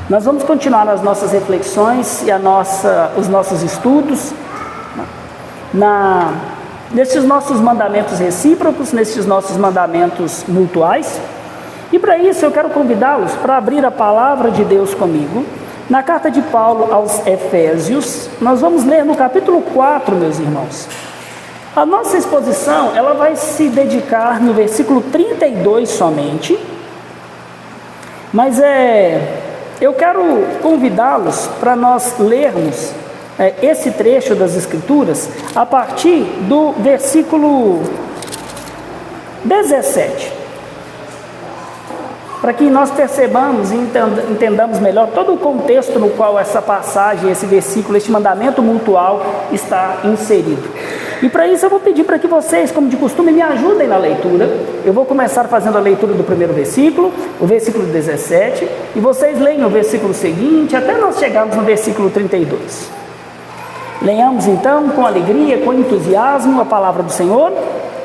Nós vamos continuar nas nossas reflexões e os nossos estudos nesses nossos mandamentos recíprocos, nesses nossos mandamentos mutuais. E para isso eu quero convidá-los para abrir a palavra de Deus comigo. Na carta de Paulo aos Efésios, nós vamos ler no capítulo 4, meus irmãos. A nossa exposição, ela vai se dedicar no versículo 32 somente, mas eu quero convidá-los para nós lermos esse trecho das Escrituras a partir do versículo 17, para que nós percebamos e entendamos melhor todo o contexto no qual essa passagem, esse versículo, este mandamento mutual está inserido. E para isso eu vou pedir para que vocês, como de costume, me ajudem na leitura. Eu vou começar fazendo a leitura do primeiro versículo, o versículo 17, e vocês leem o versículo seguinte, até nós chegarmos no versículo 32. Leiamos então com alegria, com entusiasmo a palavra do Senhor.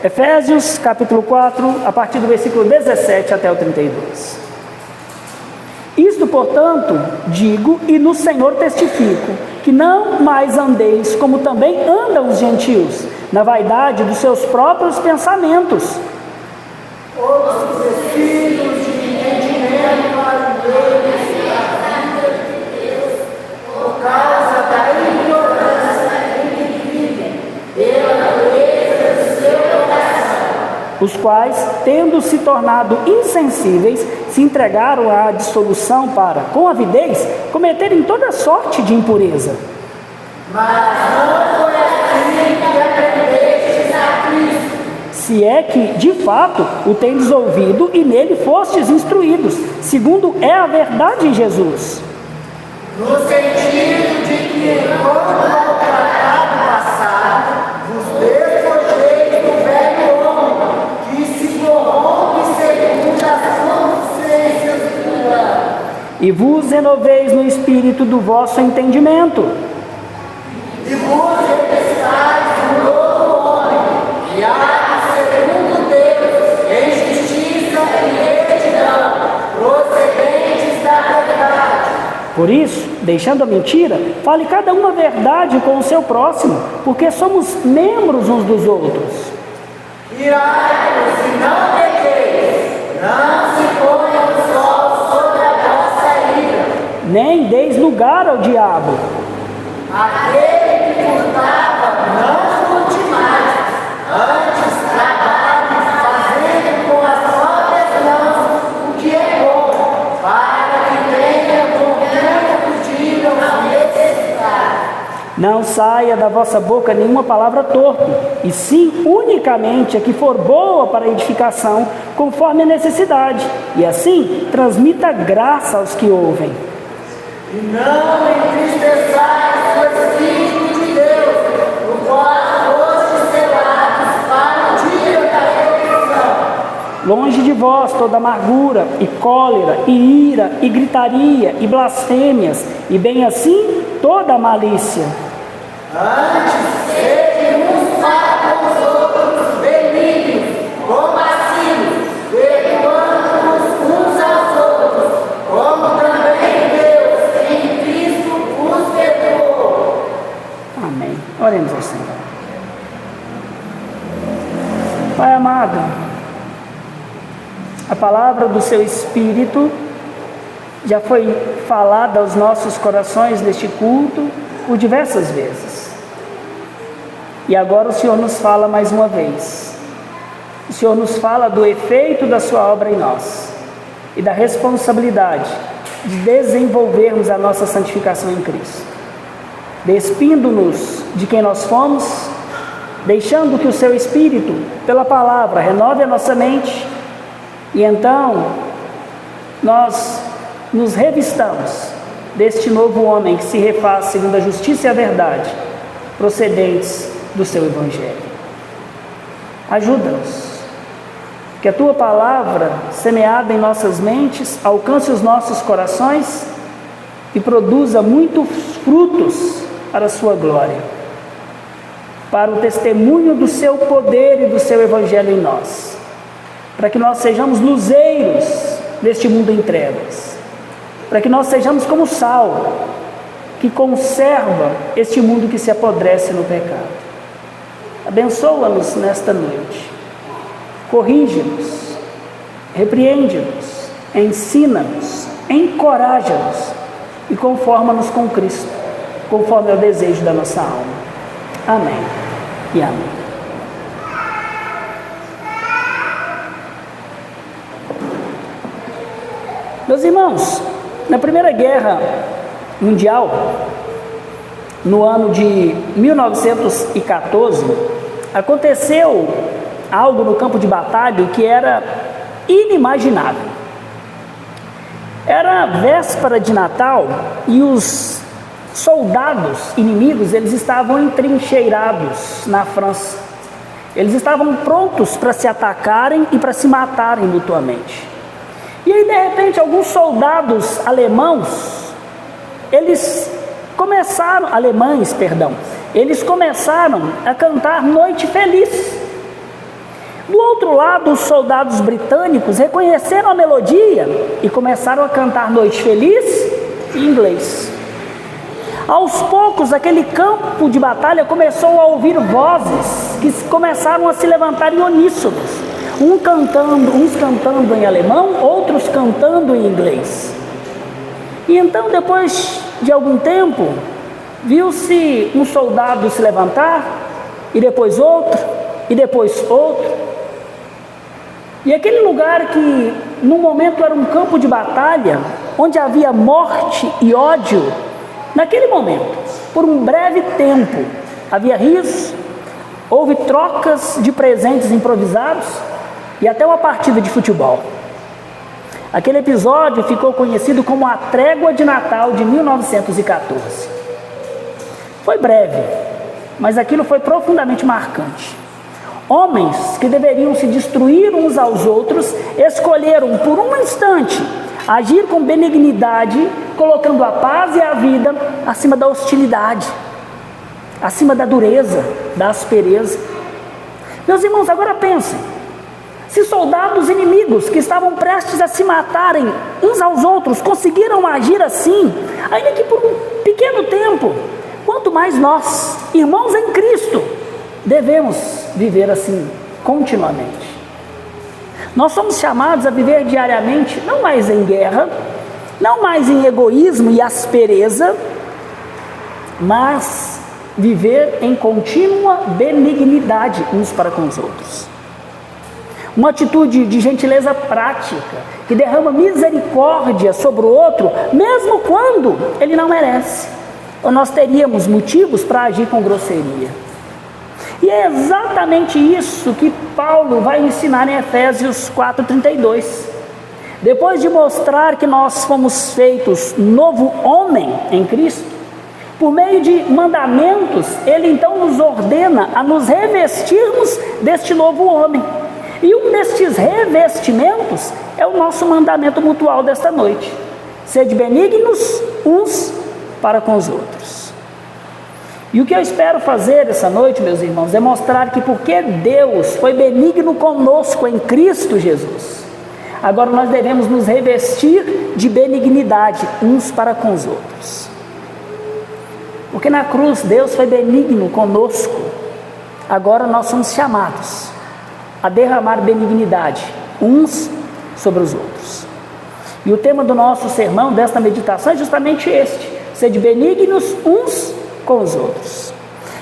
Efésios capítulo 4, a partir do versículo 17 até o 32. Isto, portanto, digo e no Senhor testifico, que não mais andeis como também andam os gentios, na vaidade dos seus próprios pensamentos. Outros filhos de entendimento alheio de Deus, por causa da ignorância em que vivem, pela dureza do seu coração. Os quais, tendo se tornado insensíveis, se entregaram à dissolução para, com avidez, cometerem toda sorte de impureza. Mas não foi assim que aprendestes a Cristo. Se é que, de fato, o tendes ouvido e nele fostes instruídos, segundo é a verdade em Jesus. No sentido de que, enquanto ao tratado passado, vos despojeis do velho homem, que se corrompe segundo as concupiscências do engano, E vos renoveis no espírito do vosso entendimento, e vos revestais do novo homem, criado segundo Deus, em justiça e retidão, procedentes da verdade. Por isso, deixando a mentira, fale cada um a verdade com o seu próximo, porque somos membros uns dos outros. Irai-vos e não pequeis, não se ponha o sol sobre a vossa ira. Nem deis lugar ao diabo. Aquele que furtava, não furte mais, antes trabalhe fazendo com as próprias mãos o que é bom, para que tenha com tempo digno a necessidade. Não saia da vossa boca nenhuma palavra torpe, e sim unicamente a que for boa para edificação, conforme a necessidade, e assim transmita graça aos que ouvem. E não entristeçais o Espírito de Deus, o qual fostes selados para o dia da redenção. Longe de vós toda amargura, e cólera, e ira, e gritaria, e blasfêmias, e bem assim toda malícia. Antes, sede uns para com os outros benignos, compassivos, perdoando-nos uns aos outros, como também Deus em Cristo os perdoou. Amém. Oremos ao Senhor. Pai amado, a palavra do seu Espírito já foi falada aos nossos corações neste culto por diversas vezes. E agora o Senhor nos fala mais uma vez. O Senhor nos fala do efeito da sua obra em nós e da responsabilidade de desenvolvermos a nossa santificação em Cristo, despindo-nos de quem nós fomos, deixando que o seu Espírito, pela palavra, renove a nossa mente, e então nós nos revistamos deste novo homem que se refaz segundo a justiça e a verdade, procedentes do seu Evangelho. Ajuda-nos, que a tua palavra, semeada em nossas mentes, alcance os nossos corações e produza muitos frutos para a sua glória, para o testemunho do seu poder e do seu Evangelho em nós, para que nós sejamos luzeiros neste mundo em trevas, para que nós sejamos como sal, que conserva este mundo que se apodrece no pecado. Abençoa-nos nesta noite, corrige-nos, repreende-nos, ensina-nos, encoraja-nos e conforma-nos com Cristo, conforme é o desejo da nossa alma. Amém e amém. Meus irmãos, na Primeira Guerra Mundial, no ano de 1914, aconteceu algo no campo de batalha que era inimaginável. Era véspera de Natal e os soldados inimigos, eles estavam entrincheirados na França. Eles estavam prontos para se atacarem e para se matarem mutuamente. E aí, de repente, alguns soldados alemães começaram a cantar Noite Feliz. Do outro lado, os soldados britânicos reconheceram a melodia e começaram a cantar Noite Feliz em inglês. Aos poucos, aquele campo de batalha começou a ouvir vozes que começaram a se levantar em uníssonos. Uns cantando em alemão, outros cantando em inglês. E então, depois de algum tempo, viu-se um soldado se levantar, e depois outro, e depois outro. E aquele lugar que, no momento, era um campo de batalha, onde havia morte e ódio, naquele momento, por um breve tempo, havia riso, houve trocas de presentes improvisados, e até uma partida de futebol. Aquele episódio ficou conhecido como a Trégua de Natal de 1914. Foi breve, mas aquilo foi profundamente marcante. Homens que deveriam se destruir uns aos outros, escolheram por um instante agir com benignidade, colocando a paz e a vida acima da hostilidade, acima da dureza, da aspereza. Meus irmãos, agora pensem. Se soldados inimigos que estavam prestes a se matarem uns aos outros conseguiram agir assim, ainda que por um pequeno tempo, quanto mais nós, irmãos em Cristo, devemos viver assim continuamente. Nós somos chamados a viver diariamente, não mais em guerra, não mais em egoísmo e aspereza, mas viver em contínua benignidade uns para com os outros. Uma atitude de gentileza prática, que derrama misericórdia sobre o outro, mesmo quando ele não merece. Ou nós teríamos motivos para agir com grosseria. E é exatamente isso que Paulo vai ensinar em Efésios 4:32. Depois de mostrar que nós fomos feitos novo homem em Cristo, por meio de mandamentos, ele então nos ordena a nos revestirmos deste novo homem. E um destes revestimentos é o nosso mandamento mutual desta noite: sede benignos uns para com os outros. E o que eu espero fazer essa noite, meus irmãos, é mostrar que porque Deus foi benigno conosco em Cristo Jesus, agora nós devemos nos revestir de benignidade uns para com os outros. Porque na cruz Deus foi benigno conosco, agora nós somos chamados a derramar benignidade uns sobre os outros. E o tema do nosso sermão, desta meditação, é justamente este: sede benignos uns com os outros.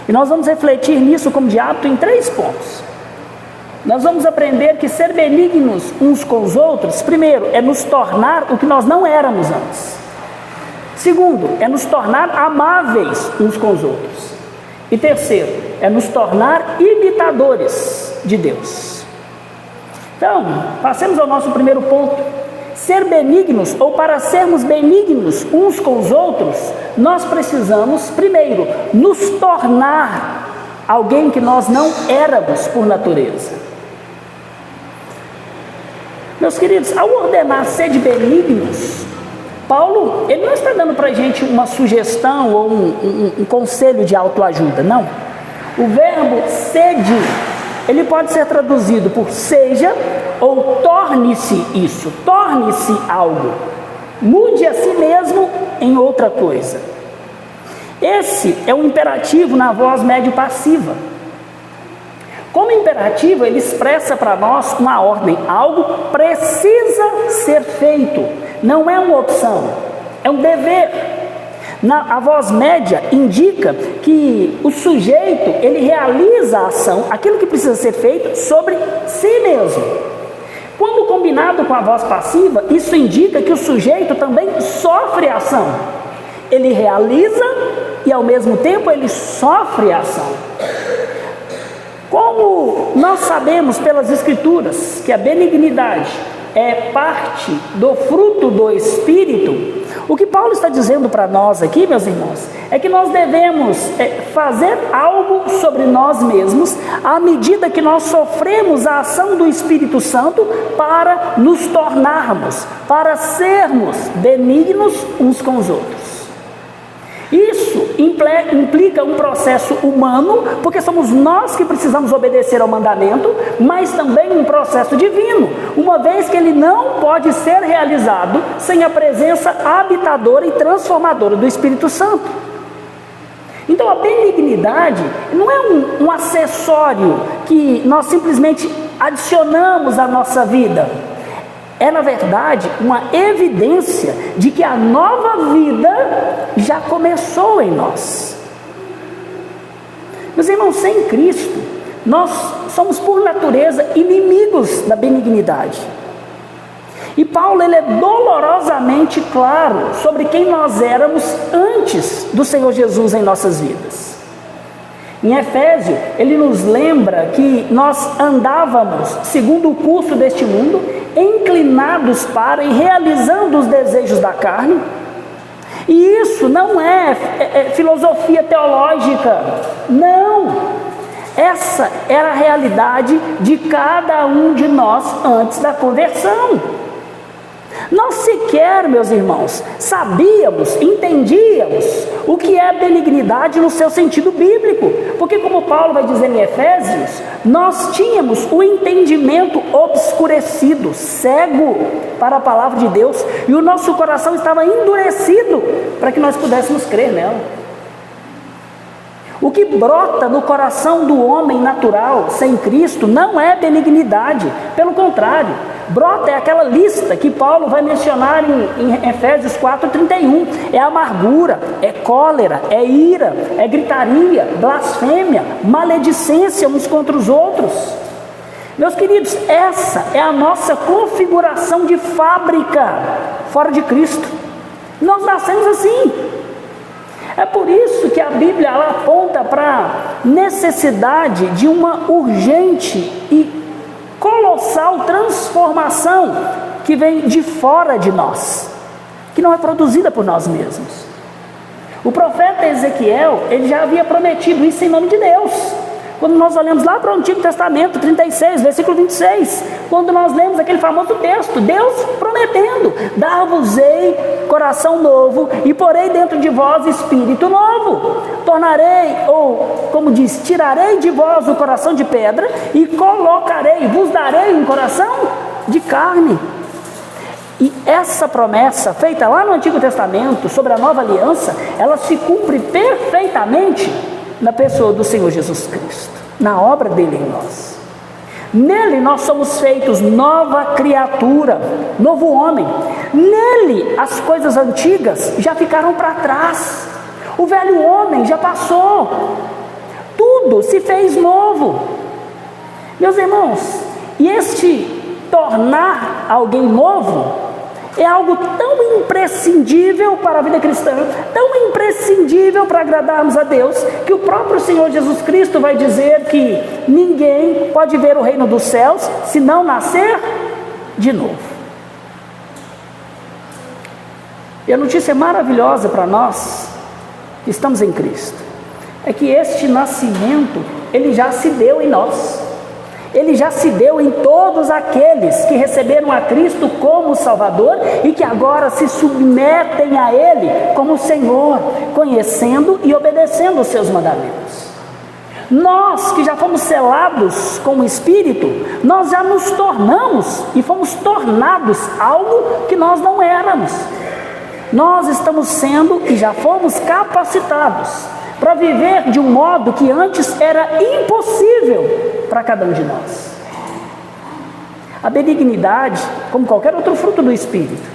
E nós vamos refletir nisso como de hábito em 3 pontos. Nós vamos aprender que ser benignos uns com os outros, primeiro, é nos tornar o que nós não éramos antes. Segundo, é nos tornar amáveis uns com os outros. E terceiro, é nos tornar imitadores de Deus. Então, passemos ao nosso primeiro ponto. Ser benignos, ou para sermos benignos uns com os outros, nós precisamos, primeiro, nos tornar alguém que nós não éramos por natureza. Meus queridos, ao ordenar sede benignos, Paulo, ele não está dando para a gente uma sugestão ou um conselho de autoajuda, não. O verbo sede, ele pode ser traduzido por seja ou torne-se isso, torne-se algo. mude a si mesmo em outra coisa. Esse é o imperativo na voz médio passiva. Como imperativo, ele expressa para nós uma ordem, algo precisa ser feito, não é uma opção, é um dever. A voz média indica que o sujeito, ele realiza a ação, aquilo que precisa ser feito, sobre si mesmo. Quando combinado com a voz passiva, isso indica que o sujeito também sofre a ação. Ele realiza e ao mesmo tempo ele sofre a ação. Como nós sabemos pelas Escrituras que a benignidade é parte do fruto do Espírito, o que Paulo está dizendo para nós aqui, meus irmãos, é que nós devemos fazer algo sobre nós mesmos à medida que nós sofremos a ação do Espírito Santo para nos tornarmos, para sermos benignos uns com os outros. Isso implica um processo humano, porque somos nós que precisamos obedecer ao mandamento, mas também um processo divino, uma vez que ele não pode ser realizado sem a presença habitadora e transformadora do Espírito Santo. Então a benignidade não é um acessório que nós simplesmente adicionamos à nossa vida. É, na verdade, uma evidência de que a nova vida já começou em nós. Meus irmãos, sem Cristo, nós somos por natureza inimigos da benignidade. E Paulo, ele é dolorosamente claro sobre quem nós éramos antes do Senhor Jesus em nossas vidas. Em Efésios, ele nos lembra que nós andávamos segundo o curso deste mundo, inclinados para e realizando os desejos da carne. E isso não é filosofia teológica, não. Essa era a realidade de cada um de nós antes da conversão. Nós sequer, meus irmãos, sabíamos, entendíamos o que é benignidade no seu sentido bíblico, porque como Paulo vai dizer em Efésios, nós tínhamos o entendimento obscurecido, cego para a palavra de Deus, e o nosso coração estava endurecido para que nós pudéssemos crer nela. O que brota no coração do homem natural, sem Cristo, não é benignidade, pelo contrário, brota é aquela lista que Paulo vai mencionar em Efésios 4:31, é amargura, é cólera, é ira, é gritaria, blasfêmia, maledicência uns contra os outros. Meus queridos, essa é a nossa configuração de fábrica fora de Cristo. Nós nascemos assim. É por isso que a Bíblia ela aponta para a necessidade de uma urgente e colossal transformação que vem de fora de nós, que não é produzida por nós mesmos. O profeta Ezequiel, ele já havia prometido isso em nome de Deus. Quando nós olhamos lá para o Antigo Testamento, 36, versículo 26, quando nós lemos aquele famoso texto, Deus prometendo, dar-vos-ei coração novo e porei dentro de vós espírito novo, tornarei, ou como diz, tirarei de vós o coração de pedra e colocarei, vos darei um coração de carne. E essa promessa feita lá no Antigo Testamento sobre a nova aliança, ela se cumpre perfeitamente na pessoa do Senhor Jesus Cristo, na obra dele em nós. Nele nós somos feitos nova criatura, novo homem. Nele as coisas antigas já ficaram para trás, o velho homem já passou, tudo se fez novo. Meus irmãos, e este tornar alguém novo é algo tão imprescindível para a vida cristã, tão imprescindível para agradarmos a Deus, que o próprio Senhor Jesus Cristo vai dizer que ninguém pode ver o reino dos céus se não nascer de novo. E a notícia maravilhosa para nós que estamos em Cristo é que este nascimento, ele já se deu em nós. Ele já se deu em todos aqueles que receberam a Cristo como Salvador e que agora se submetem a Ele como Senhor, conhecendo e obedecendo os seus mandamentos. Nós que já fomos selados com o Espírito, nós já nos tornamos e fomos tornados algo que nós não éramos. nós estamos sendo e já fomos capacitados para viver de um modo que antes era impossível para cada um de nós. A benignidade, como qualquer outro fruto do Espírito,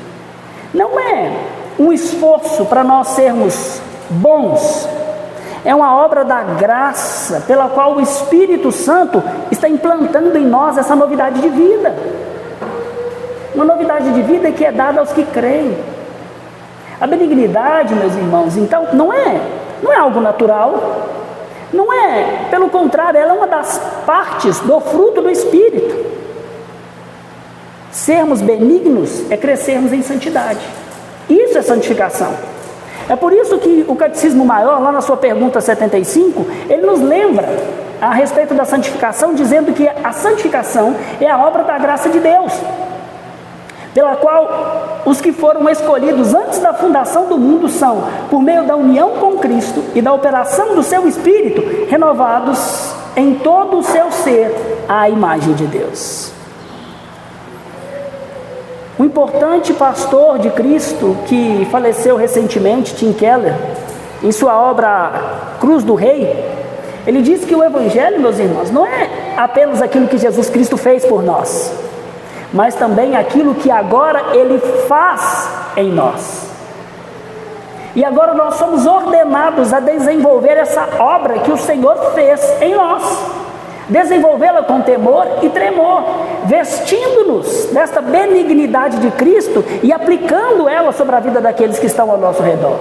não é um esforço para nós sermos bons, é uma obra da graça pela qual o Espírito Santo está implantando em nós essa novidade de vida. Uma novidade de vida que é dada aos que creem. A benignidade, meus irmãos, então, não é algo natural, não é, pelo contrário, ela é uma das partes do fruto do Espírito. Sermos benignos é crescermos em santidade. Isso é santificação. É por isso que o Catecismo Maior, lá na sua pergunta 75, ele nos lembra a respeito da santificação, dizendo que a santificação é a obra da graça de Deus, pela qual os que foram escolhidos antes da fundação do mundo são, por meio da união com Cristo e da operação do seu Espírito, renovados em todo o seu ser à imagem de Deus. Um importante pastor de Cristo que faleceu recentemente, Tim Keller, em sua obra Cruz do Rei, ele diz que o Evangelho, meus irmãos, não é apenas aquilo que Jesus Cristo fez por nós, mas também aquilo que agora Ele faz em nós. E agora nós somos ordenados a desenvolver essa obra que o Senhor fez em nós, desenvolvê-la com temor e tremor, vestindo-nos desta benignidade de Cristo e aplicando ela sobre a vida daqueles que estão ao nosso redor.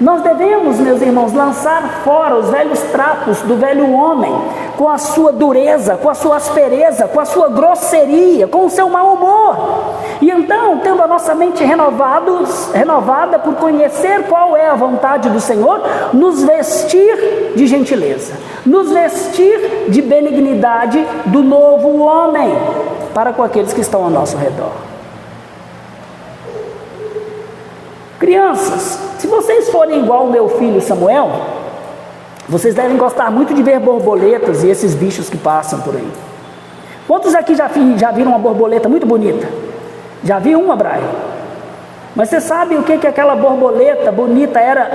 Nós devemos, meus irmãos, lançar fora os velhos trapos do velho homem, com a sua dureza, com a sua aspereza, com a sua grosseria, com o seu mau humor. E então, tendo a nossa mente renovada por conhecer qual é a vontade do Senhor, nos vestir de gentileza, nos vestir de benignidade do novo homem, para com aqueles que estão ao nosso redor. Crianças, se vocês forem igual o meu filho Samuel, vocês devem gostar muito de ver borboletas e esses bichos que passam por aí. Quantos aqui já viram uma borboleta muito bonita? Já viu uma, Brian? Mas você sabe o que aquela borboleta bonita era?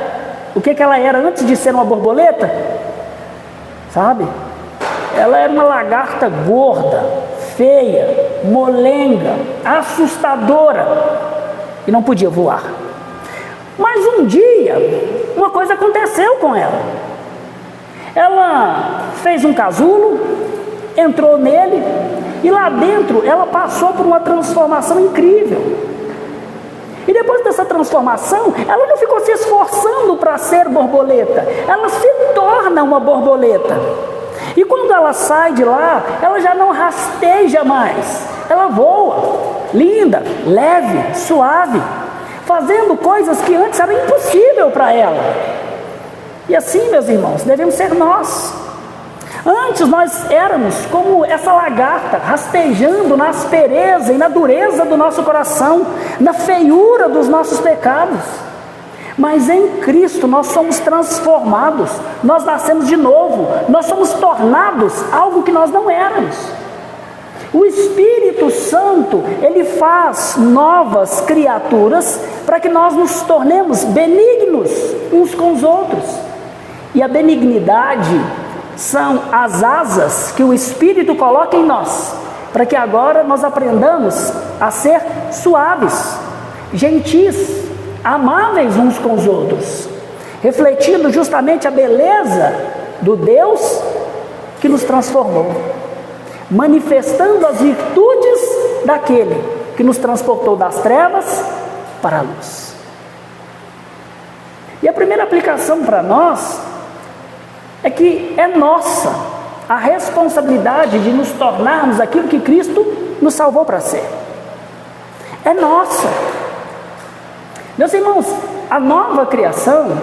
O que ela era antes de ser uma borboleta? Sabe? Ela era uma lagarta gorda, feia, molenga, assustadora e não podia voar. Mas um dia, uma coisa aconteceu com ela. Ela fez um casulo, entrou nele, e lá dentro ela passou por uma transformação incrível. E depois dessa transformação, ela não ficou se esforçando para ser borboleta, ela se torna uma borboleta. E quando ela sai de lá, ela já não rasteja mais, ela voa, linda, leve, suave, fazendo coisas que antes eram impossível para ela. E assim, meus irmãos, devemos ser nós. Antes nós éramos como essa lagarta, rastejando na aspereza e na dureza do nosso coração, na feiura dos nossos pecados. Mas em Cristo nós somos transformados, nós nascemos de novo, nós somos tornados algo que nós não éramos. O Espírito Santo, Ele faz novas criaturas para que nós nos tornemos benignos uns com os outros. E a benignidade são as asas que o Espírito coloca em nós, para que agora nós aprendamos a ser suaves, gentis, amáveis uns com os outros, refletindo justamente a beleza do Deus que nos transformou, manifestando as virtudes daquele que nos transportou das trevas para a luz. E a primeira aplicação para nós é que é nossa a responsabilidade de nos tornarmos aquilo que Cristo nos salvou para ser. É nossa. Meus irmãos, a nova criação,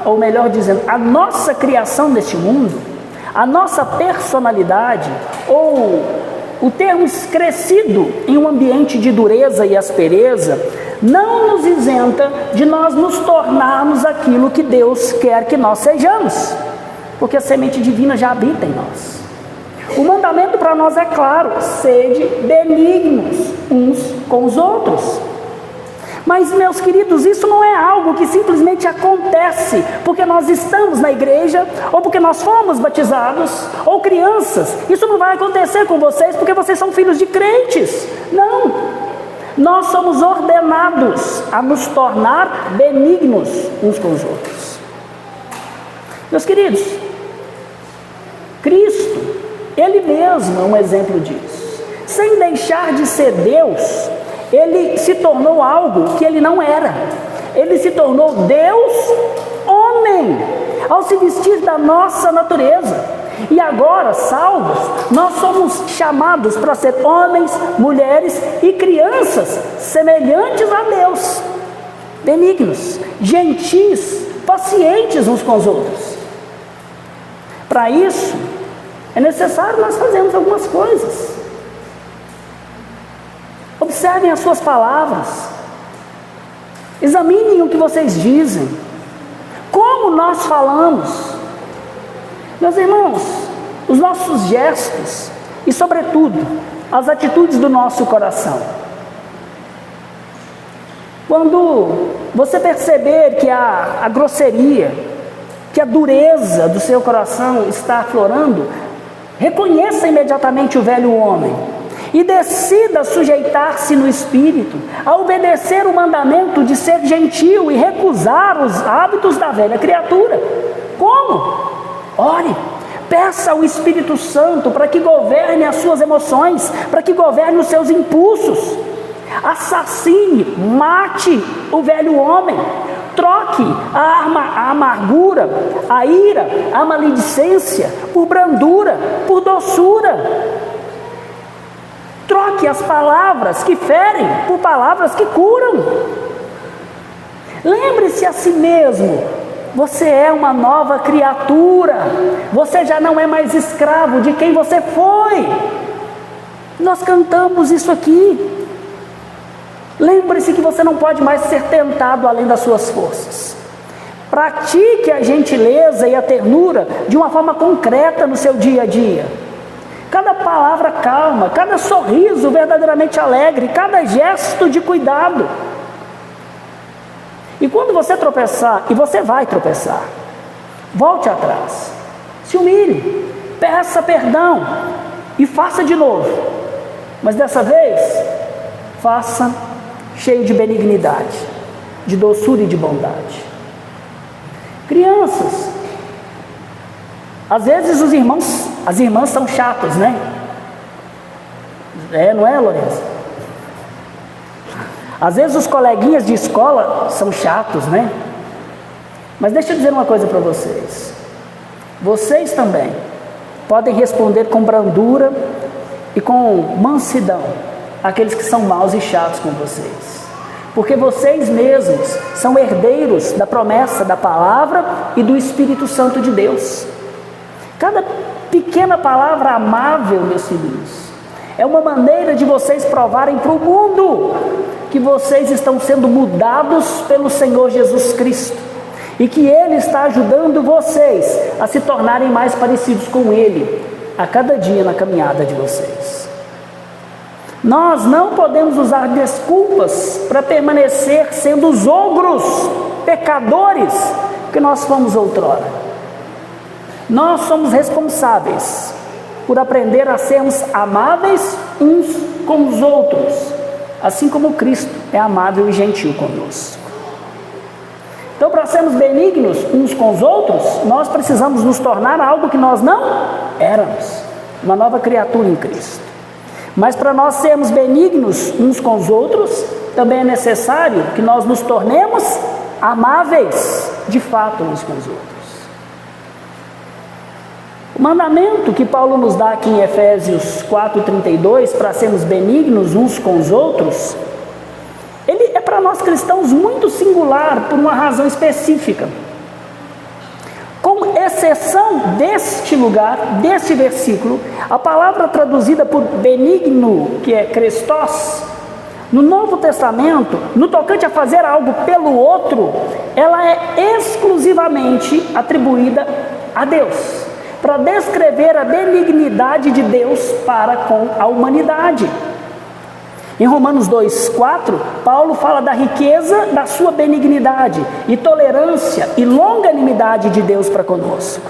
ou melhor dizendo, a nossa criação neste mundo, a nossa personalidade, ou o termos crescido em um ambiente de dureza e aspereza, não nos isenta de nós nos tornarmos aquilo que Deus quer que nós sejamos, porque a semente divina já habita em nós. O mandamento para nós é claro: sede benignos uns com os outros. Mas, meus queridos, isso não é algo que simplesmente acontece porque nós estamos na igreja, ou porque nós fomos batizados, ou crianças. Isso não vai acontecer com vocês porque vocês são filhos de crentes. Não. Nós somos ordenados a nos tornar benignos uns com os outros. Meus queridos, Cristo, Ele mesmo é um exemplo disso. Sem deixar de ser Deus, Ele se tornou algo que Ele não era. Ele se tornou Deus homem, ao se vestir da nossa natureza. E agora, salvos, nós somos chamados para ser homens, mulheres e crianças semelhantes a Deus, benignos, gentis, pacientes uns com os outros. Para isso, é necessário nós fazermos algumas coisas. Observem as suas palavras, examinem o que vocês dizem, como nós falamos. Meus irmãos, os nossos gestos e, sobretudo, as atitudes do nosso coração. Quando você perceber que a grosseria, que a dureza do seu coração está aflorando, reconheça imediatamente o velho homem e decida sujeitar-se no espírito, a obedecer o mandamento de ser gentil e recusar os hábitos da velha criatura. Como? Ore, peça ao Espírito Santo para que governe as suas emoções, para que governe os seus impulsos. Assassine, mate o velho homem, troque a amargura, a ira, a maledicência por brandura, por doçura. Troque as palavras que ferem por palavras que curam. Lembre-se a si mesmo, você é uma nova criatura, você já não é mais escravo de quem você foi. Nós cantamos isso aqui. Lembre-se que você não pode mais ser tentado além das suas forças. Pratique a gentileza e a ternura de uma forma concreta no seu dia a dia. Cada palavra calma, cada sorriso verdadeiramente alegre, cada gesto de cuidado. E quando você tropeçar, e você vai tropeçar, volte atrás, se humilhe, peça perdão e faça de novo. Mas dessa vez, faça cheio de benignidade, de doçura e de bondade. Crianças, às vezes as irmãs são chatas, né? Não é, Lourenço? Às vezes os coleguinhas de escola são chatos, né? Mas deixa eu dizer uma coisa para vocês. Vocês também podem responder com brandura e com mansidão àqueles que são maus e chatos com vocês. Porque vocês mesmos são herdeiros da promessa da palavra e do Espírito Santo de Deus. Cada pequena palavra amável, meus filhos, é uma maneira de vocês provarem para o mundo que vocês estão sendo mudados pelo Senhor Jesus Cristo e que Ele está ajudando vocês a se tornarem mais parecidos com Ele a cada dia na caminhada de vocês. Nós não podemos usar desculpas para permanecer sendo os ogros, pecadores que nós fomos outrora. Nós somos responsáveis por aprender a sermos amáveis uns com os outros, assim como Cristo é amável e gentil conosco. Então, para sermos benignos uns com os outros, nós precisamos nos tornar algo que nós não éramos, uma nova criatura em Cristo. Mas para nós sermos benignos uns com os outros, também é necessário que nós nos tornemos amáveis de fato uns com os outros. O mandamento que Paulo nos dá aqui em Efésios 4:32, para sermos benignos uns com os outros, ele é para nós cristãos muito singular, por uma razão específica. Com exceção deste lugar, deste versículo, a palavra traduzida por benigno, que é Christos, no Novo Testamento, no tocante a fazer algo pelo outro, ela é exclusivamente atribuída a Deus, para descrever a benignidade de Deus para com a humanidade. Em Romanos 2,4, Paulo fala da riqueza da sua benignidade e tolerância e longanimidade de Deus para conosco.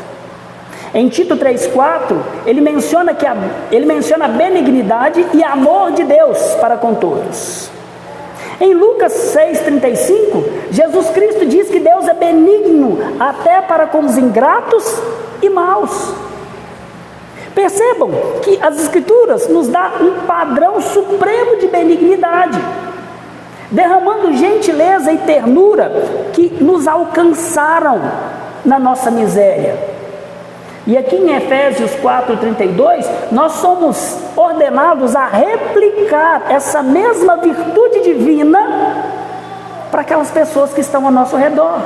Em Tito 3,4, ele menciona a benignidade e amor de Deus para com todos. Em Lucas 6,35, Jesus Cristo diz que Deus é benigno até para com os ingratos e maus. Percebam que as Escrituras nos dão um padrão supremo de benignidade, derramando gentileza e ternura que nos alcançaram na nossa miséria. E aqui em Efésios 4,32, nós somos ordenados a replicar essa mesma virtude divina para aquelas pessoas que estão ao nosso redor.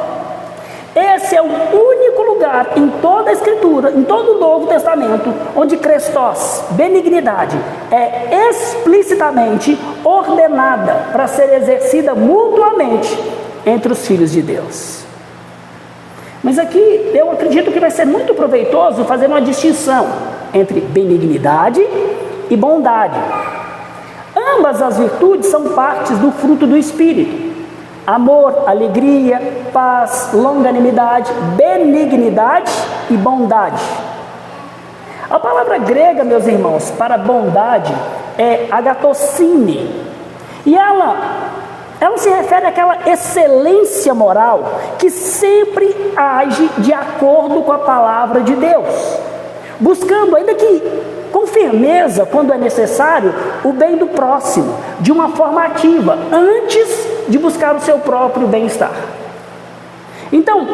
Esse é o único lugar em toda a Escritura, em todo o Novo Testamento, onde Christos, benignidade, é explicitamente ordenada para ser exercida mutuamente entre os filhos de Deus. Mas aqui eu acredito que vai ser muito proveitoso fazer uma distinção entre benignidade e bondade. Ambas as virtudes são partes do fruto do Espírito. Amor, alegria, paz, longanimidade, benignidade e bondade. A palavra grega, meus irmãos, para bondade é agatocine. E ela se refere àquela excelência moral que sempre age de acordo com a palavra de Deus, buscando, ainda que com firmeza, quando é necessário, o bem do próximo, de uma forma ativa, antes de buscar o seu próprio bem-estar. Então,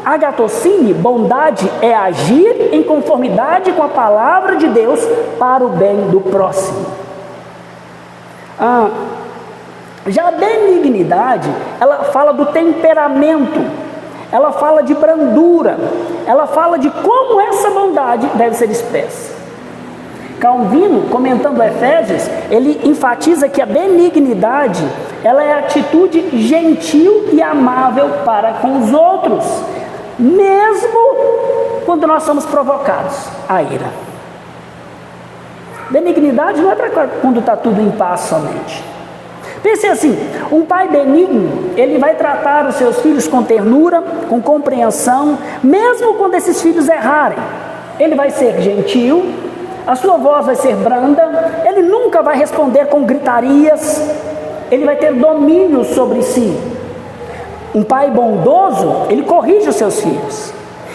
agatocine, bondade, é agir em conformidade com a palavra de Deus para o bem do próximo. Já a benignidade, ela fala do temperamento, ela fala de brandura, ela fala de como essa bondade deve ser expressa. Calvino, comentando Efésios, ele enfatiza que a benignidade, ela é a atitude gentil e amável para com os outros, mesmo quando nós somos provocados à ira. Benignidade não é para quando está tudo em paz somente. Pense assim, um pai benigno, ele vai tratar os seus filhos com ternura, com compreensão, mesmo quando esses filhos errarem. Ele vai ser gentil, a sua voz vai ser branda, ele nunca vai responder com gritarias, ele vai ter domínio sobre si. Um pai bondoso, ele corrige os seus filhos,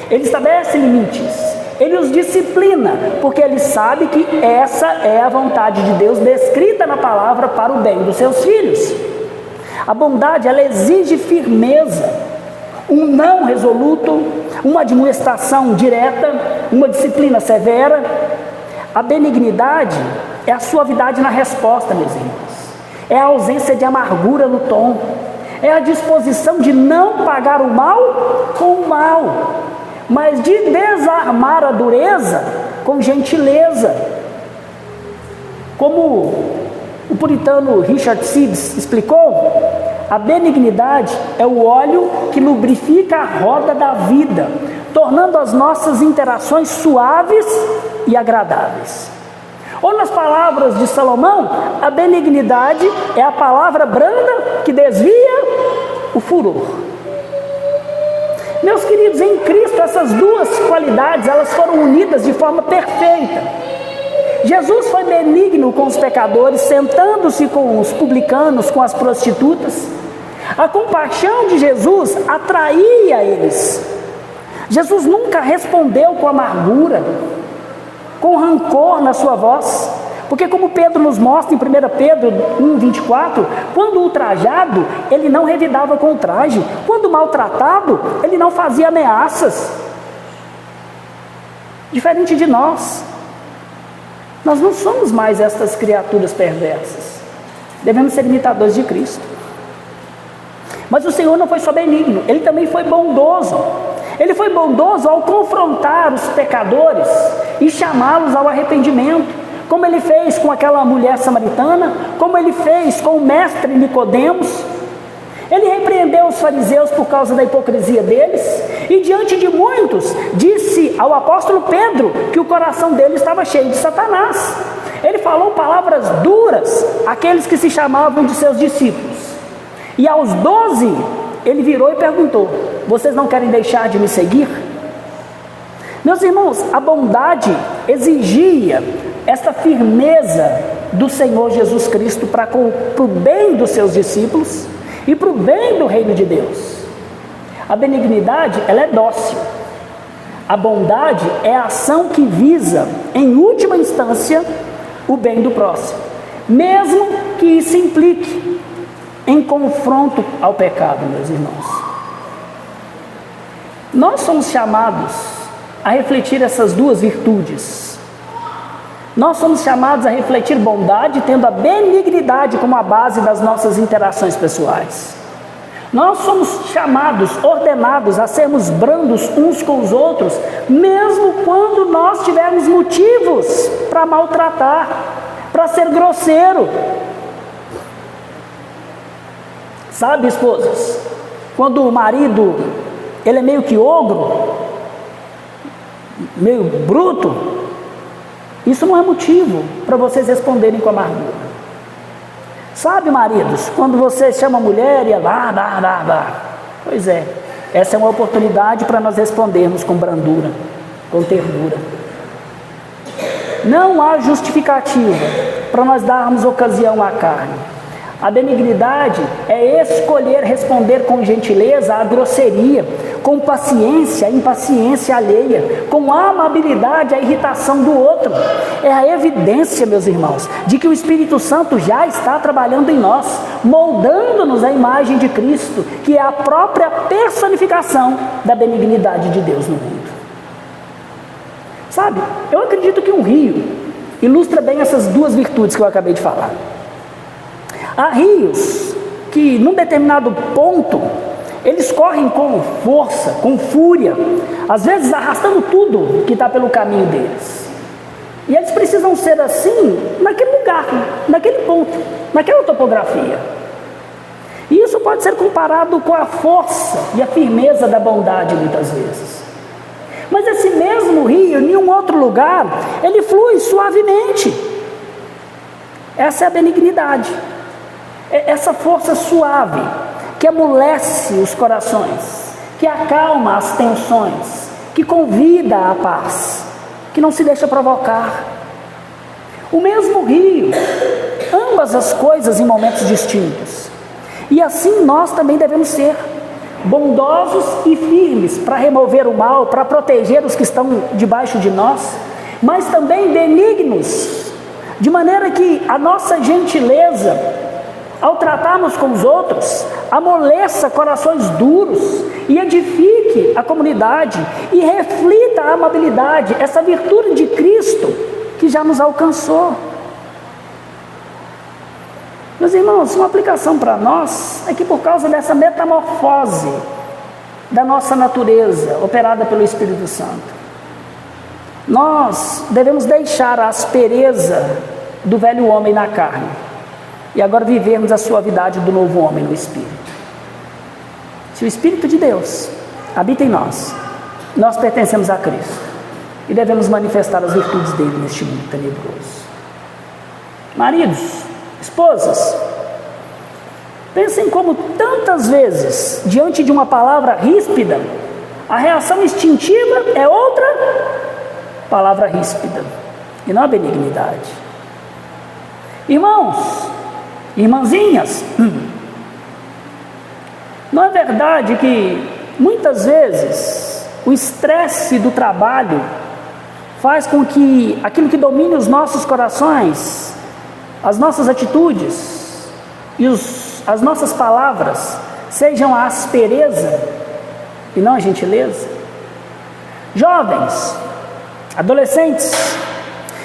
ele estabelece limites, ele os disciplina, porque ele sabe que essa é a vontade de Deus descrita na palavra para o bem dos seus filhos. A bondade, ela exige firmeza, um não resoluto, uma admoestação direta, uma disciplina severa. A benignidade é a suavidade na resposta, meus irmãos, é a ausência de amargura no tom, é a disposição de não pagar o mal com o mal, mas de desarmar a dureza com gentileza. Como o puritano Richard Sibbes explicou, a benignidade é o óleo que lubrifica a roda da vida, tornando as nossas interações suaves e agradáveis. Ou nas palavras de Salomão, a benignidade é a palavra branda que desvia o furor. Meus queridos, em Cristo essas duas qualidades, elas foram unidas de forma perfeita. Jesus foi benigno com os pecadores, sentando-se com os publicanos, com as prostitutas. A compaixão de Jesus atraía eles. Jesus nunca respondeu com amargura, com rancor na sua voz, porque como Pedro nos mostra em 1 Pedro 1,24, quando ultrajado, ele não revidava com ultraje, quando maltratado, ele não fazia ameaças. Diferente de nós não somos mais estas criaturas perversas, devemos ser imitadores de Cristo. Mas o Senhor não foi só benigno, Ele também foi bondoso. Ele foi bondoso ao confrontar os pecadores e chamá-los ao arrependimento, como Ele fez com aquela mulher samaritana, como Ele fez com o mestre Nicodemos. Ele repreendeu os fariseus por causa da hipocrisia deles, e diante de muitos, disse ao apóstolo Pedro que o coração dele estava cheio de Satanás. Ele falou palavras duras àqueles que se chamavam de seus discípulos. E aos 12, ele virou e perguntou: vocês não querem deixar de me seguir? Meus irmãos, a bondade exigia esta firmeza do Senhor Jesus Cristo para o bem dos seus discípulos e para o bem do reino de Deus. A benignidade, ela é dócil. A bondade é a ação que visa, em última instância, o bem do próximo, mesmo que isso implique em confronto ao pecado, meus irmãos. Nós somos chamados a refletir essas duas virtudes. Nós somos chamados a refletir bondade, tendo a benignidade como a base das nossas interações pessoais. Nós somos chamados, ordenados a sermos brandos uns com os outros, mesmo quando nós tivermos motivos para maltratar, para ser grosseiro. Sabe, esposas, quando o marido, ele é meio que ogro, meio bruto, isso não é motivo para vocês responderem com amargura. Sabe, maridos, quando você chama a mulher e ela pois é, essa é uma oportunidade para nós respondermos com brandura, com ternura. Não há justificativa para nós darmos ocasião à carne. A benignidade é escolher responder com gentileza à grosseria, com paciência à impaciência alheia, com amabilidade à irritação do outro. É a evidência, meus irmãos, de que o Espírito Santo já está trabalhando em nós, moldando-nos à imagem de Cristo, que é a própria personificação da benignidade de Deus no mundo. Sabe, eu acredito que um rio ilustra bem essas duas virtudes que eu acabei de falar. Há rios que, num determinado ponto, eles correm com força, com fúria, às vezes arrastando tudo que está pelo caminho deles. E eles precisam ser assim naquele lugar, naquele ponto, naquela topografia. E isso pode ser comparado com a força e a firmeza da bondade muitas vezes. Mas esse mesmo rio, em um outro lugar, ele flui suavemente. Essa é a benignidade. Essa força suave, que amolece os corações, que acalma as tensões, que convida à paz, que não se deixa provocar. O mesmo rio, ambas as coisas em momentos distintos. E assim nós também devemos ser bondosos e firmes para remover o mal, para proteger os que estão debaixo de nós, mas também benignos, de maneira que a nossa gentileza, ao tratarmos com os outros, amoleça corações duros e edifique a comunidade e reflita a amabilidade, essa virtude de Cristo que já nos alcançou. Meus irmãos, uma aplicação para nós é que por causa dessa metamorfose da nossa natureza, operada pelo Espírito Santo, nós devemos deixar a aspereza do velho homem na carne e agora vivermos a suavidade do novo homem no Espírito. Se o Espírito de Deus habita em nós, nós pertencemos a Cristo e devemos manifestar as virtudes dele neste mundo tenebroso. Maridos, esposas, pensem como tantas vezes, diante de uma palavra ríspida, a reação instintiva é outra palavra ríspida, e não a benignidade. Irmãos, irmãzinhas, não é verdade que muitas vezes o estresse do trabalho faz com que aquilo que domine os nossos corações, as nossas atitudes e as nossas palavras sejam a aspereza e não a gentileza? Jovens, adolescentes,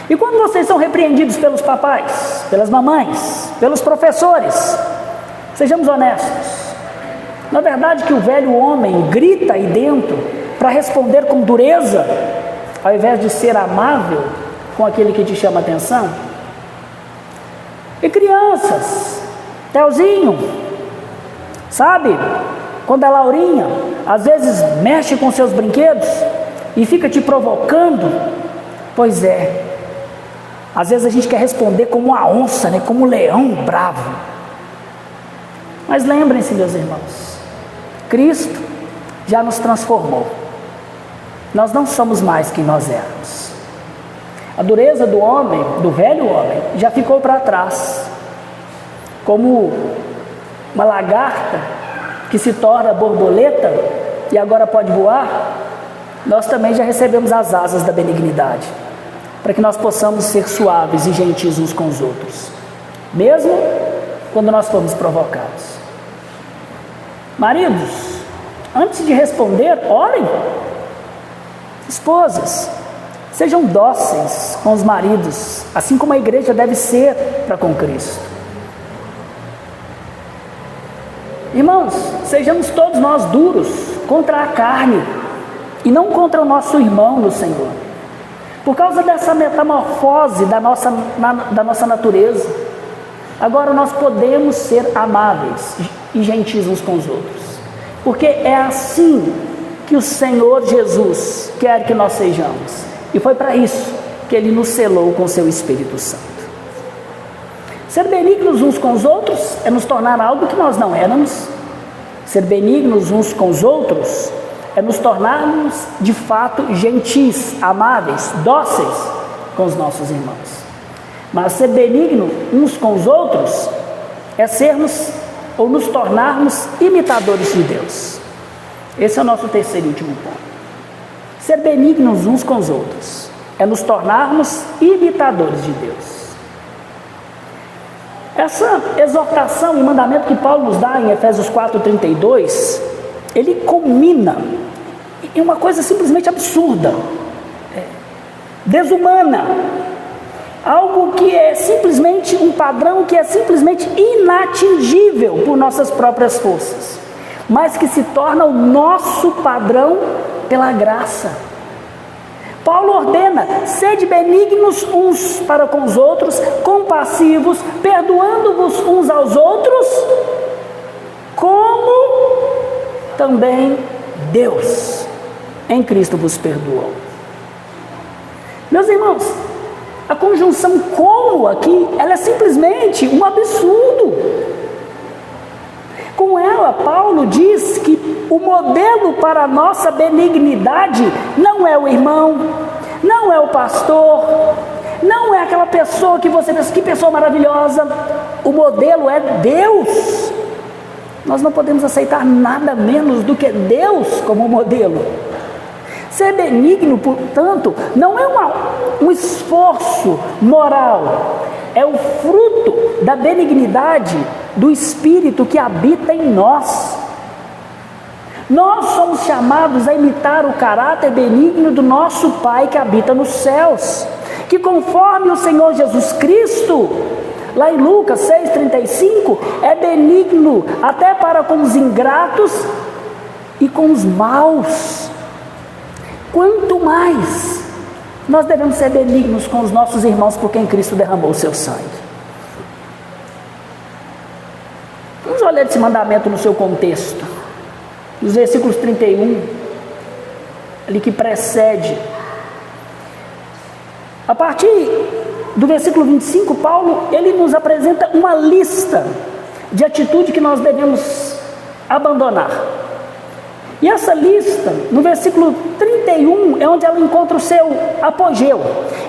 e quando vocês são repreendidos pelos papais, pelas mamães, pelos professores, sejamos honestos, não é verdade que o velho homem grita aí dentro para responder com dureza, ao invés de ser amável com aquele que te chama a atenção? E crianças, Telzinho, sabe, quando a Laurinha às vezes mexe com seus brinquedos e fica te provocando, pois é, Às vezes a gente quer responder como uma onça, né? Como um leão bravo. Mas lembrem-se, meus irmãos, Cristo já nos transformou. Nós não somos mais quem nós éramos. A dureza do homem, do velho homem, já ficou para trás. Como uma lagarta que se torna borboleta e agora pode voar, nós também já recebemos as asas da benignidade, para que nós possamos ser suaves e gentis uns com os outros, mesmo quando nós formos provocados. Maridos, antes de responder, orem. Esposas, sejam dóceis com os maridos, assim como a igreja deve ser para com Cristo. Irmãos, sejamos todos nós duros contra a carne e não contra o nosso irmão no Senhor. Por causa dessa metamorfose da nossa natureza, agora nós podemos ser amáveis e gentis uns com os outros, porque é assim que o Senhor Jesus quer que nós sejamos, e foi para isso que Ele nos selou com seu Espírito Santo. Ser benignos uns com os outros é nos tornar algo que nós não éramos. Ser benignos uns com os outros é nos tornarmos de fato gentis, amáveis, dóceis com os nossos irmãos. Mas ser benigno uns com os outros é sermos ou nos tornarmos imitadores de Deus. Esse é o nosso terceiro e último ponto. Ser benignos uns com os outros é nos tornarmos imitadores de Deus. Essa exortação e mandamento que Paulo nos dá em Efésios 4:32, ele culmina em uma coisa simplesmente absurda, desumana, algo que é simplesmente um padrão que é simplesmente inatingível por nossas próprias forças, mas que se torna o nosso padrão pela graça. Paulo ordena: sede benignos uns para com os outros, compassivos, perdoando-vos uns aos outros, como também Deus em Cristo vos perdoou. Meus irmãos, a conjunção como aqui, ela é simplesmente um absurdo. Com ela, Paulo diz que o modelo para a nossa benignidade não é o irmão, não é o pastor, não é aquela pessoa que você pensa, que pessoa maravilhosa. O modelo é Deus. Nós não podemos aceitar nada menos do que Deus como modelo. Ser benigno, portanto, não é um esforço moral, é o fruto da benignidade do Espírito que habita em nós. Nós somos chamados a imitar o caráter benigno do nosso Pai que habita nos céus, que conforme o Senhor Jesus Cristo, lá em Lucas 6,35, é benigno até para com os ingratos e com os maus. Quanto mais nós devemos ser benignos com os nossos irmãos por quem Cristo derramou o seu sangue. Vamos olhar esse mandamento no seu contexto. Nos versículos 31, ali que precede. A partir do versículo 25, Paulo, ele nos apresenta uma lista de atitude que nós devemos abandonar. E essa lista, no versículo 31, é onde ela encontra o seu apogeu.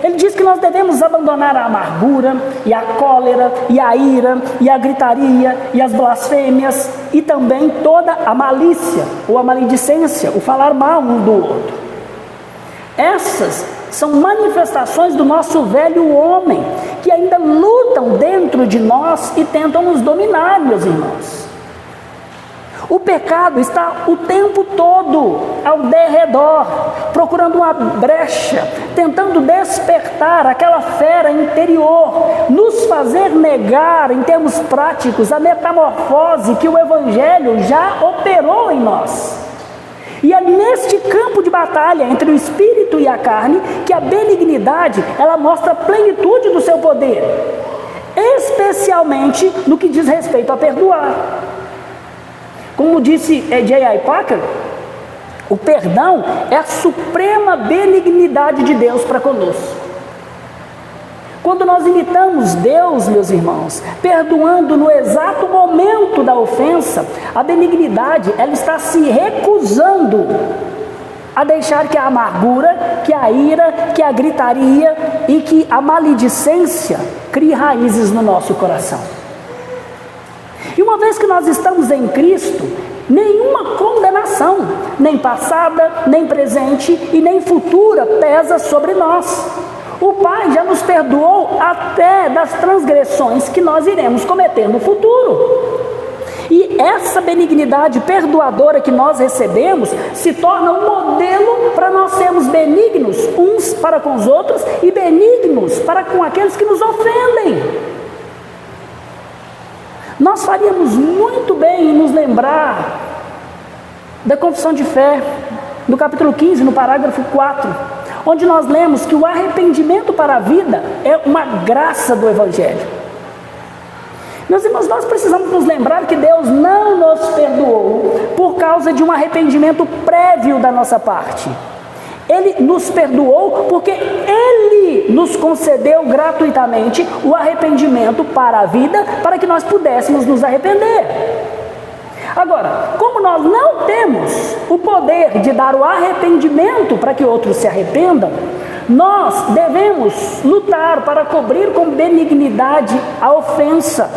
Ele diz que nós devemos abandonar a amargura, e a cólera, e a ira, e a gritaria, e as blasfêmias, e também toda a malícia, ou a maledicência, o falar mal um do outro. Essas são manifestações do nosso velho homem, que ainda lutam dentro de nós e tentam nos dominar, meus irmãos. O pecado está o tempo todo ao derredor, procurando uma brecha, tentando despertar aquela fera interior, nos fazer negar, em termos práticos, a metamorfose que o Evangelho já operou em nós. E é neste campo de batalha entre o Espírito e a carne que a benignidade, ela mostra a plenitude do seu poder, especialmente no que diz respeito a perdoar. Como disse J.I. Packer, o perdão é a suprema benignidade de Deus para conosco. Quando nós imitamos Deus, meus irmãos, perdoando no exato momento da ofensa, a benignidade, ela está se recusando a deixar que a amargura, que a ira, que a gritaria e que a maledicência crie raízes no nosso coração. E uma vez que nós estamos em Cristo, nenhuma condenação, nem passada, nem presente e nem futura, pesa sobre nós. O Pai já nos perdoou até das transgressões que nós iremos cometer no futuro. E essa benignidade perdoadora que nós recebemos se torna um modelo para nós sermos benignos uns para com os outros e benignos para com aqueles que nos ofendem. Nós faríamos muito bem em nos lembrar da confissão de fé, no capítulo 15, no parágrafo 4, onde nós lemos que o arrependimento para a vida é uma graça do Evangelho. Meus irmãos, nós precisamos nos lembrar que Deus não nos perdoou por causa de um arrependimento prévio da nossa parte. Ele nos perdoou porque Ele nos concedeu gratuitamente o arrependimento para a vida, para que nós pudéssemos nos arrepender. Agora, como nós não temos o poder de dar o arrependimento para que outros se arrependam, nós devemos lutar para cobrir com benignidade a ofensa,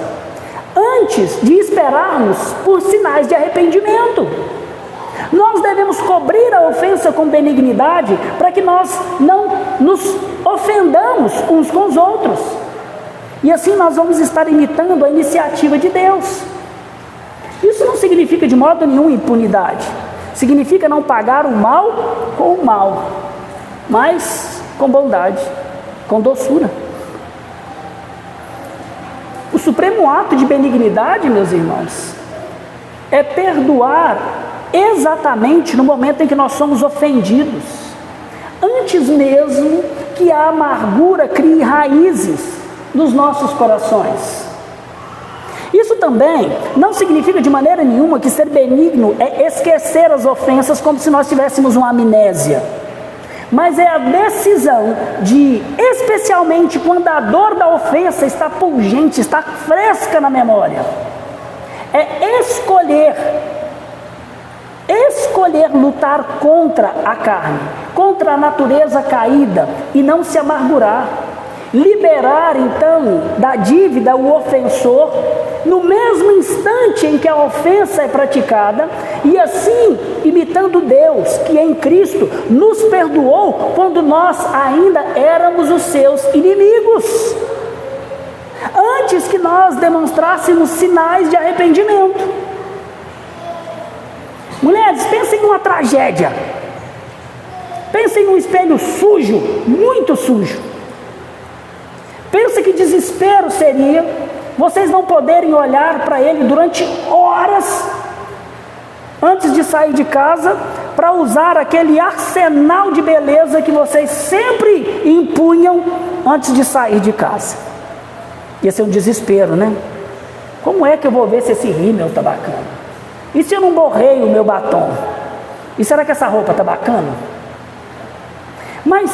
antes de esperarmos por sinais de arrependimento. Nós devemos cobrir a ofensa com benignidade para que nós não nos ofendamos uns com os outros. E assim nós vamos estar imitando a iniciativa de Deus. Isso não significa de modo nenhum impunidade. Significa não pagar o mal com o mal, mas com bondade, com doçura. O supremo ato de benignidade, meus irmãos, é perdoar exatamente no momento em que nós somos ofendidos, antes mesmo que a amargura crie raízes nos nossos corações. Isso também não significa de maneira nenhuma que ser benigno é esquecer as ofensas como se nós tivéssemos uma amnésia. Mas é a decisão de, especialmente quando a dor da ofensa está pungente, está fresca na memória, é escolher lutar contra a carne, contra a natureza caída e não se amargurar. Liberar então da dívida o ofensor no mesmo instante em que a ofensa é praticada, e assim imitando Deus, que em Cristo nos perdoou quando nós ainda éramos os seus inimigos, antes que nós demonstrássemos sinais de arrependimento. Mulheres, pensem numa tragédia, pensem num espelho sujo, muito sujo. Pensa que desespero seria vocês não poderem olhar para ele durante horas antes de sair de casa para usar aquele arsenal de beleza que vocês sempre impunham antes de sair de casa. Ia ser um desespero, né? Como é que eu vou ver se esse rímel está bacana? E se eu não borrei o meu batom? E será que essa roupa está bacana? Mas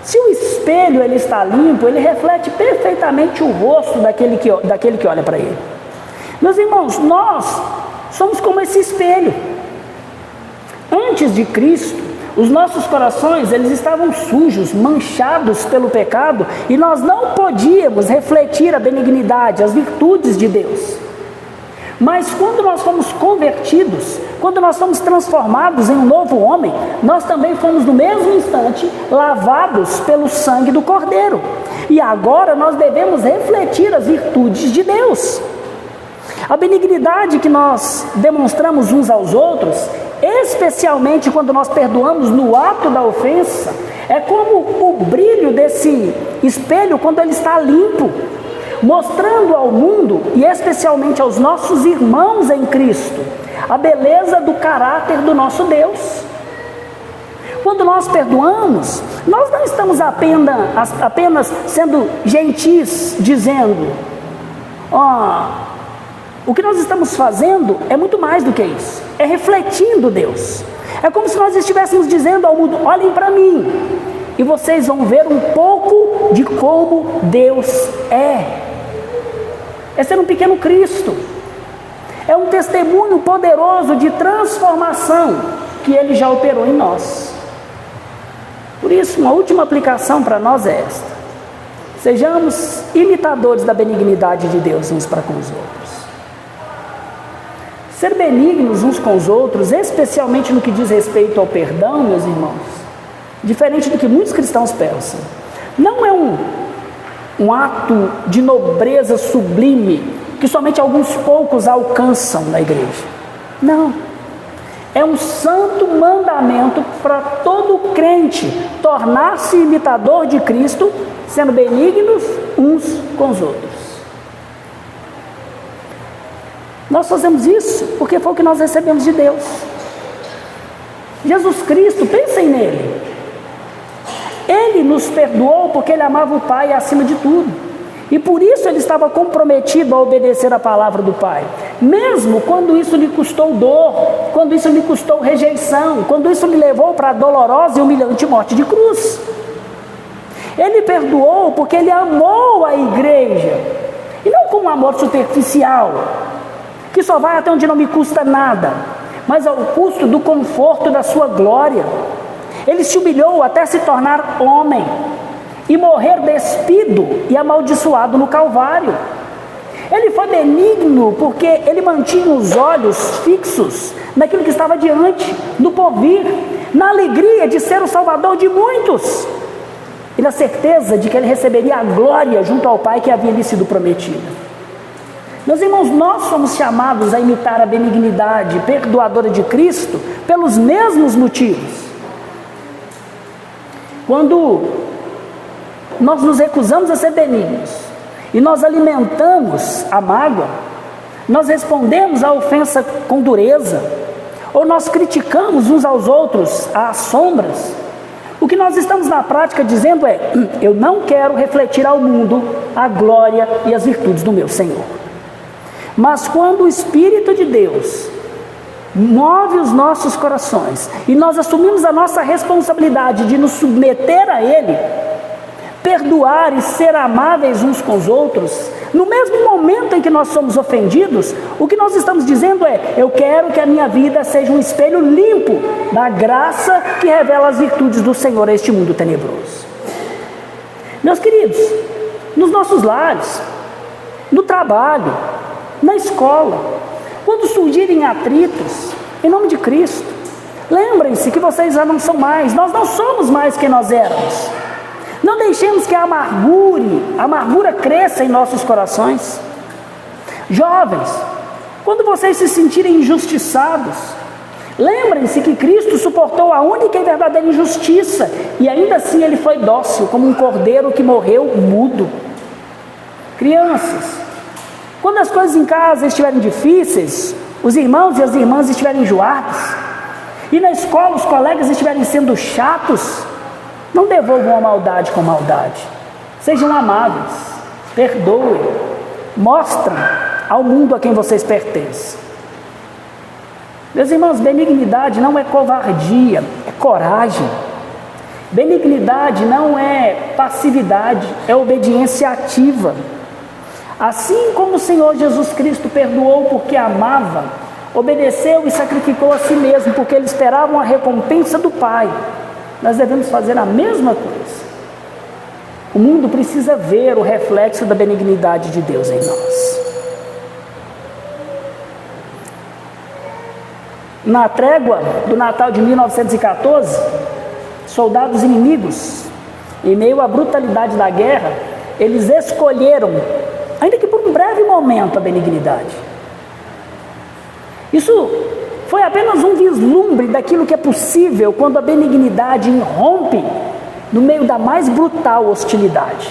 se o espelho ele está limpo, ele reflete perfeitamente o rosto daquele que olha para ele. Meus irmãos, nós somos como esse espelho. Antes de Cristo, os nossos corações eles estavam sujos, manchados pelo pecado, e nós não podíamos refletir a benignidade, as virtudes de Deus. Mas quando nós fomos convertidos, quando nós fomos transformados em um novo homem, nós também fomos no mesmo instante lavados pelo sangue do Cordeiro. E agora nós devemos refletir as virtudes de Deus. A benignidade que nós demonstramos uns aos outros, especialmente quando nós perdoamos no ato da ofensa, é como o brilho desse espelho quando ele está limpo, mostrando ao mundo, e especialmente aos nossos irmãos em Cristo, a beleza do caráter do nosso Deus. Quando nós perdoamos, nós não estamos apenas sendo gentis, dizendo, o que nós estamos fazendo é muito mais do que isso, é refletindo Deus. É como se nós estivéssemos dizendo ao mundo, olhem para mim, e vocês vão ver um pouco de como Deus é. É ser um pequeno Cristo. É um testemunho poderoso de transformação que Ele já operou em nós. Por isso, uma última aplicação para nós é esta: sejamos imitadores da benignidade de Deus uns para com os outros. Ser benignos uns com os outros, especialmente no que diz respeito ao perdão, meus irmãos, diferente do que muitos cristãos pensam, não é um ato de nobreza sublime que somente alguns poucos alcançam na igreja. Não. É um santo mandamento para todo crente tornar-se imitador de Cristo, sendo benignos uns com os outros. Nós fazemos isso porque foi o que nós recebemos de Deus. Jesus Cristo, pensem nele. Ele nos perdoou porque Ele amava o Pai acima de tudo. E por isso Ele estava comprometido a obedecer a palavra do Pai. Mesmo quando isso lhe custou dor, quando isso lhe custou rejeição, quando isso lhe levou para a dolorosa e humilhante morte de cruz. Ele perdoou porque Ele amou a igreja. E não com um amor superficial, que só vai até onde não me custa nada, mas ao custo do conforto da sua glória. Ele se humilhou até se tornar homem e morrer despido e amaldiçoado no Calvário. Ele foi benigno porque Ele mantinha os olhos fixos naquilo que estava diante, no porvir, na alegria de ser o Salvador de muitos e na certeza de que Ele receberia a glória junto ao Pai que havia lhe sido prometida. Meus irmãos, nós somos chamados a imitar a benignidade perdoadora de Cristo pelos mesmos motivos. Quando nós nos recusamos a ser benignos e nós alimentamos a mágoa, nós respondemos à ofensa com dureza, ou nós criticamos uns aos outros às sombras, o que nós estamos na prática dizendo é: eu não quero refletir ao mundo a glória e as virtudes do meu Senhor. Mas quando o Espírito de Deus move os nossos corações e nós assumimos a nossa responsabilidade de nos submeter a Ele, perdoar e ser amáveis uns com os outros, no mesmo momento em que nós somos ofendidos, o que nós estamos dizendo é: eu quero que a minha vida seja um espelho limpo da graça que revela as virtudes do Senhor a este mundo tenebroso. Meus queridos, nos nossos lares, no trabalho, na escola, quando surgirem atritos, em nome de Cristo, lembrem-se que vocês já não são mais, nós não somos mais quem nós éramos. Não deixemos que a amargura cresça em nossos corações. Jovens, quando vocês se sentirem injustiçados, lembrem-se que Cristo suportou a única e verdadeira injustiça, e ainda assim Ele foi dócil, como um cordeiro que morreu mudo. Crianças, quando as coisas em casa estiverem difíceis, os irmãos e as irmãs estiverem enjoados, e na escola os colegas estiverem sendo chatos, não devolvam a maldade com maldade. Sejam amáveis, perdoem, mostrem ao mundo a quem vocês pertencem. Meus irmãos, benignidade não é covardia, é coragem. Benignidade não é passividade, é obediência ativa. Assim como o Senhor Jesus Cristo perdoou porque amava, obedeceu e sacrificou a si mesmo porque Ele esperava uma recompensa do Pai, nós devemos fazer a mesma coisa. O mundo precisa ver o reflexo da benignidade de Deus em nós. Na trégua do Natal de 1914, soldados inimigos, em meio à brutalidade da guerra, eles escolheram, ainda que por um breve momento, a benignidade. Isso foi apenas um vislumbre daquilo que é possível quando a benignidade irrompe no meio da mais brutal hostilidade.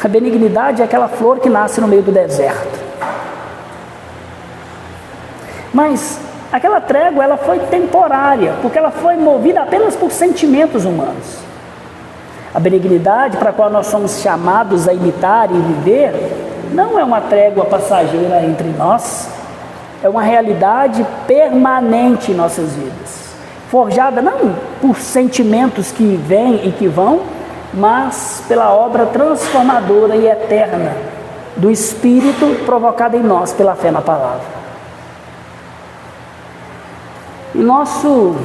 A benignidade é aquela flor que nasce no meio do deserto. Mas aquela trégua, ela foi temporária, porque ela foi movida apenas por sentimentos humanos. A benignidade para a qual nós somos chamados a imitar e viver, não é uma trégua passageira entre nós, é uma realidade permanente em nossas vidas, forjada não por sentimentos que vêm e que vão, mas pela obra transformadora e eterna do Espírito provocada em nós pela fé na palavra. E nosso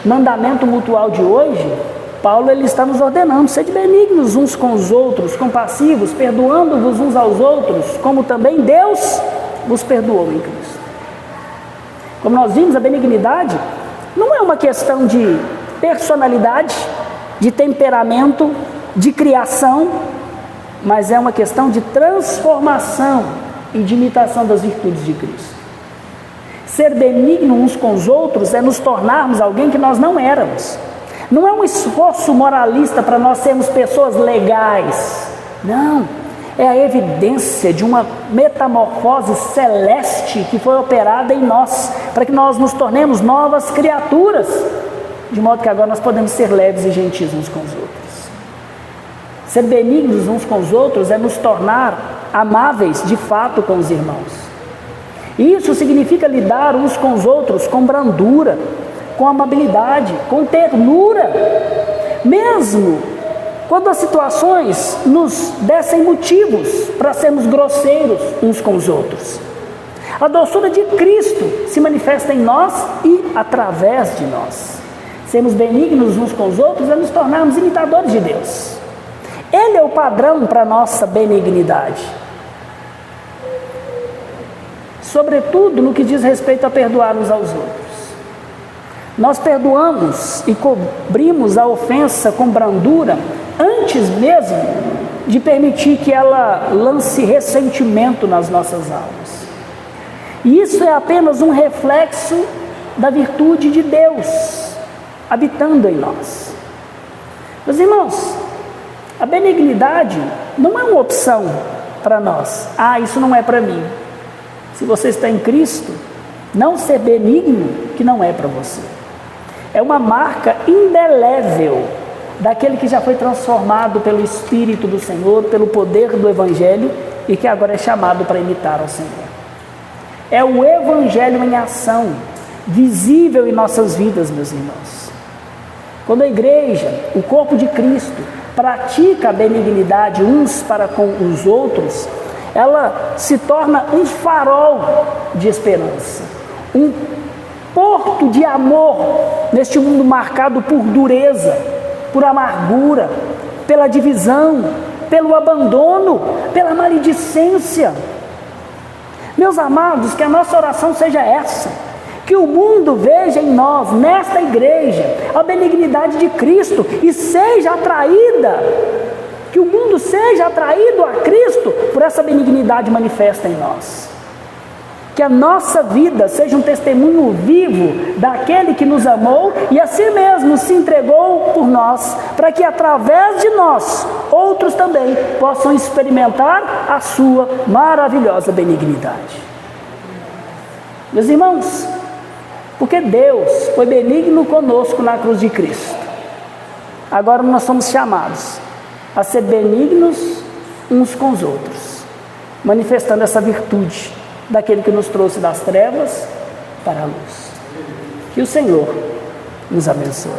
mandamento mutual de hoje, Paulo ele está nos ordenando: sede benignos uns com os outros, compassivos, perdoando-vos uns aos outros, como também Deus vos perdoou em Cristo. Como nós vimos, a benignidade não é uma questão de personalidade, de temperamento, de criação, mas é uma questão de transformação e de imitação das virtudes de Cristo. Ser benigno uns com os outros é nos tornarmos alguém que nós não éramos. Não é um esforço moralista para nós sermos pessoas legais. Não, é a evidência de uma metamorfose celeste que foi operada em nós, para que nós nos tornemos novas criaturas, de modo que agora nós podemos ser leves e gentis uns com os outros. Ser benignos uns com os outros é nos tornar amáveis de fato com os irmãos. Isso significa lidar uns com os outros com brandura, com amabilidade, com ternura, mesmo quando as situações nos dessem motivos para sermos grosseiros uns com os outros. A doçura de Cristo se manifesta em nós e através de nós. Sermos benignos uns com os outros é nos tornarmos imitadores de Deus. Ele é o padrão para a nossa benignidade. Sobretudo no que diz respeito a perdoar uns aos outros. Nós perdoamos e cobrimos a ofensa com brandura antes mesmo de permitir que ela lance ressentimento nas nossas almas. E isso é apenas um reflexo da virtude de Deus habitando em nós. Meus irmãos, a benignidade não é uma opção para nós. Isso não é para mim. Se você está em Cristo, não ser benigno que não é para você. É uma marca indelével daquele que já foi transformado pelo Espírito do Senhor, pelo poder do Evangelho e que agora é chamado para imitar ao Senhor. É o Evangelho em ação, visível em nossas vidas, meus irmãos. Quando a igreja, o corpo de Cristo, pratica a benignidade uns para com os outros, ela se torna um farol de esperança, um porto de amor neste mundo marcado por dureza, por amargura, pela divisão, pelo abandono, pela maledicência. Meus amados, que a nossa oração seja essa: que o mundo veja em nós, nesta igreja, a benignidade de Cristo e seja atraída, que o mundo seja atraído a Cristo por essa benignidade manifesta em nós. Que a nossa vida seja um testemunho vivo daquele que nos amou e a si mesmo se entregou por nós, para que através de nós, outros também possam experimentar a sua maravilhosa benignidade. Meus irmãos, porque Deus foi benigno conosco na cruz de Cristo, agora nós somos chamados a ser benignos uns com os outros, manifestando essa virtude daquele que nos trouxe das trevas para a luz. Que o Senhor nos abençoe.